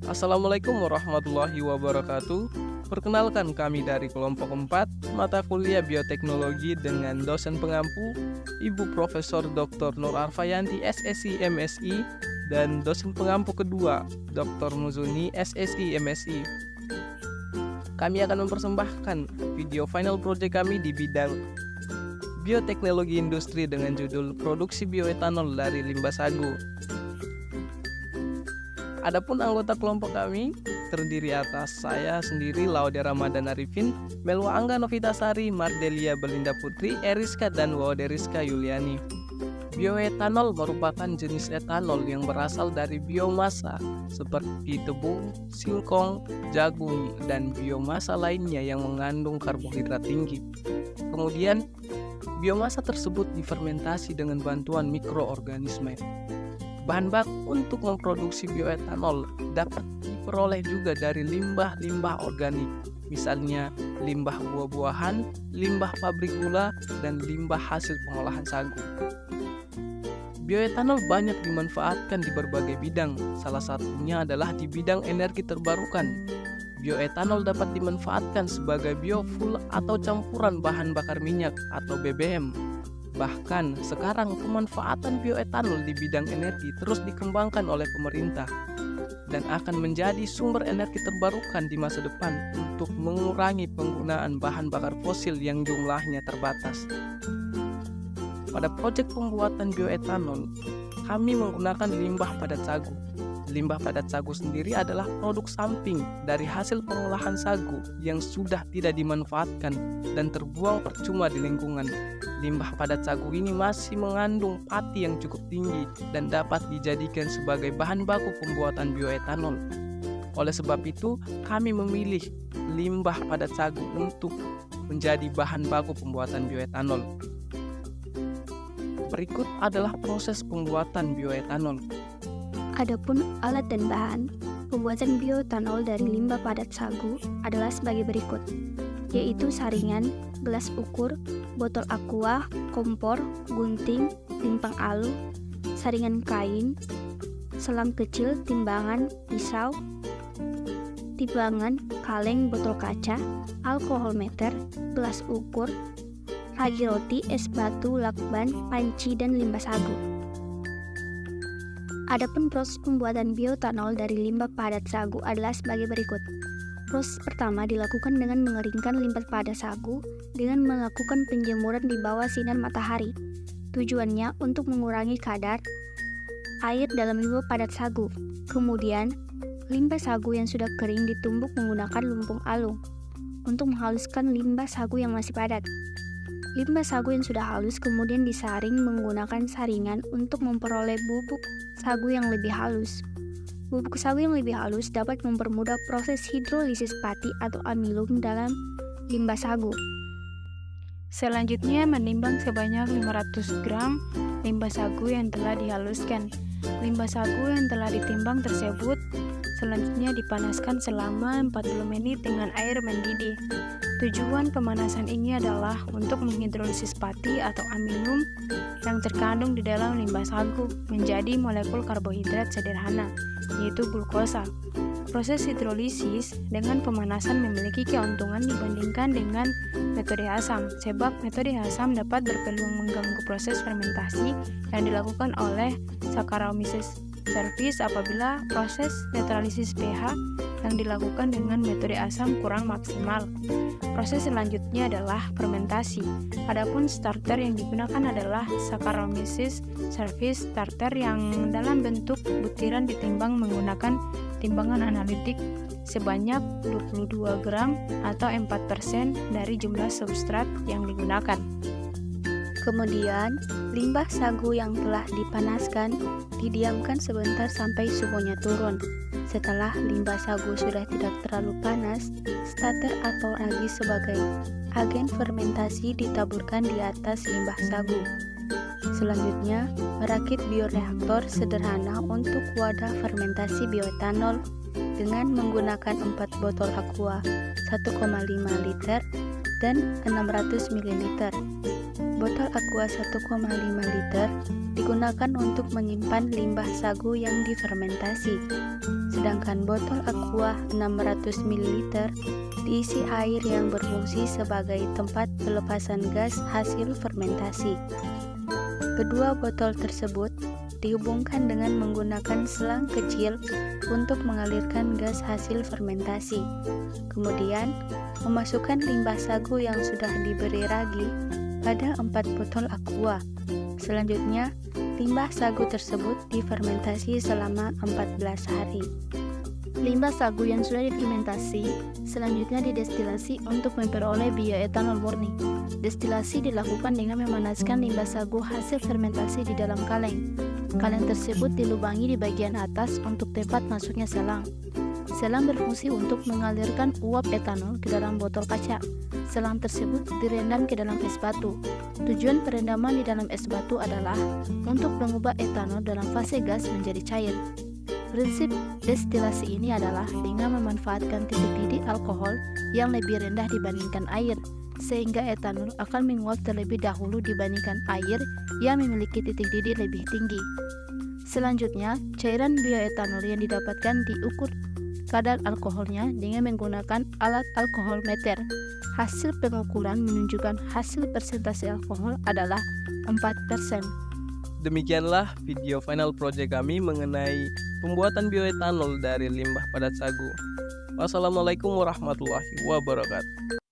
Assalamualaikum warahmatullahi wabarakatuh. Perkenalkan kami dari kelompok 4 mata kuliah bioteknologi dengan dosen pengampu Ibu Profesor Dr. Nur Arfayanti SSI MSI dan dosen pengampu kedua Dr. Muzuni SSI MSI. Kami akan mempersembahkan video final project kami di bidang bioteknologi industri dengan judul produksi bioetanol dari limbah sagu. Adapun anggota kelompok kami terdiri atas saya sendiri, Laude Ramadan Arifin, Melwa Angga Novitasari, Mardelia Belinda Putri, Eriska dan Woderiska Yuliani. Bioetanol merupakan jenis etanol yang berasal dari biomasa seperti tebu, singkong, jagung, dan biomasa lainnya yang mengandung karbohidrat tinggi. Kemudian, biomasa tersebut difermentasi dengan bantuan mikroorganisme. Bahan baku untuk memproduksi bioetanol dapat diperoleh juga dari limbah-limbah organik, misalnya limbah buah-buahan, limbah pabrik gula, dan limbah hasil pengolahan sagu. Bioetanol banyak dimanfaatkan di berbagai bidang, salah satunya adalah di bidang energi terbarukan. Bioetanol dapat dimanfaatkan sebagai biofuel atau campuran bahan bakar minyak atau BBM. Bahkan sekarang pemanfaatan bioetanol di bidang energi terus dikembangkan oleh pemerintah dan akan menjadi sumber energi terbarukan di masa depan untuk mengurangi penggunaan bahan bakar fosil yang jumlahnya terbatas. Pada proyek pembuatan bioetanol, kami menggunakan limbah padat sagu. Limbah padat sagu sendiri adalah produk samping dari hasil pengolahan sagu yang sudah tidak dimanfaatkan dan terbuang percuma di lingkungan. Limbah padat sagu ini masih mengandung pati yang cukup tinggi dan dapat dijadikan sebagai bahan baku pembuatan bioetanol. Oleh sebab itu, kami memilih limbah padat sagu untuk menjadi bahan baku pembuatan bioetanol. Berikut adalah proses pembuatan bioetanol. Adapun alat dan bahan pembuatan bioetanol dari limbah padat sagu adalah sebagai berikut, yaitu saringan, gelas ukur, botol aqua, kompor, gunting, timpang alu, saringan kain, selang kecil, timbangan, pisau, timbangan, kaleng, botol kaca, alkohol meter, gelas ukur, ragi roti, es batu, lakban, panci, dan limbah sagu. Adapun proses pembuatan bioetanol dari limbah padat sagu adalah sebagai berikut. Proses pertama dilakukan dengan mengeringkan limbah padat sagu dengan melakukan penjemuran di bawah sinar matahari. Tujuannya untuk mengurangi kadar air dalam limbah padat sagu. Kemudian, limbah sagu yang sudah kering ditumbuk menggunakan lumpung alung untuk menghaluskan limbah sagu yang masih padat. Limbah sagu yang sudah halus kemudian disaring menggunakan saringan untuk memperoleh bubuk sagu yang lebih halus. Bubuk sagu yang lebih halus dapat mempermudah proses hidrolisis pati atau amilum dalam limbah sagu. Selanjutnya menimbang sebanyak 500 gram limbah sagu yang telah dihaluskan. Limbah sagu yang telah ditimbang tersebut selanjutnya dipanaskan selama 40 menit dengan air mendidih. Tujuan pemanasan ini adalah untuk menghidrolisis pati atau amilum yang terkandung di dalam limbah sagu menjadi molekul karbohidrat sederhana, yaitu glukosa. Proses hidrolisis dengan pemanasan memiliki keuntungan dibandingkan dengan metode asam, sebab metode asam dapat berpeluang mengganggu proses fermentasi yang dilakukan oleh Saccharomyces cerevisiae apabila proses netralisis pH yang dilakukan dengan metode asam kurang maksimal. Proses selanjutnya adalah fermentasi. Adapun starter yang digunakan adalah Saccharomyces cerevisiae starter yang dalam bentuk butiran ditimbang menggunakan timbangan analitik sebanyak 22 gram atau 4% dari jumlah substrat yang digunakan. Kemudian, limbah sagu yang telah dipanaskan didiamkan sebentar sampai suhunya turun. Setelah limbah sagu sudah tidak terlalu panas, starter atau ragi sebagai agen fermentasi ditaburkan di atas limbah sagu. Selanjutnya, merakit bioreaktor sederhana untuk wadah fermentasi bioetanol dengan menggunakan 4 botol aqua 1,5 liter dan 600 ml. Botol aqua 1,5 liter digunakan untuk menyimpan limbah sagu yang difermentasi, sedangkan botol aqua 600 ml diisi air yang berfungsi sebagai tempat pelepasan gas hasil fermentasi. Kedua botol tersebut dihubungkan dengan menggunakan selang kecil untuk mengalirkan gas hasil fermentasi. Kemudian, memasukkan limbah sagu yang sudah diberi ragi pada 4 botol aqua. Selanjutnya, limbah sagu tersebut difermentasi selama 14 hari. Limbah sagu yang sudah difermentasi selanjutnya didestilasi untuk memperoleh bioetanol murni. Destilasi dilakukan dengan memanaskan limbah sagu hasil fermentasi di dalam kaleng. Kaleng tersebut dilubangi di bagian atas untuk tempat masuknya selang. Selang berfungsi untuk mengalirkan uap etanol ke dalam botol kaca. Selang tersebut direndam ke dalam es batu. Tujuan perendaman di dalam es batu adalah untuk mengubah etanol dalam fase gas menjadi cair. Prinsip destilasi ini adalah dengan memanfaatkan titik didih alkohol yang lebih rendah dibandingkan air, sehingga etanol akan menguap terlebih dahulu dibandingkan air yang memiliki titik didih lebih tinggi. Selanjutnya, cairan bioetanol yang didapatkan diukur kadar alkoholnya dengan menggunakan alat alkohol meter. Hasil pengukuran menunjukkan hasil persentase alkohol adalah 4%. Demikianlah video final project kami mengenai pembuatan bioetanol dari limbah padat sagu. Wassalamualaikum warahmatullahi wabarakatuh.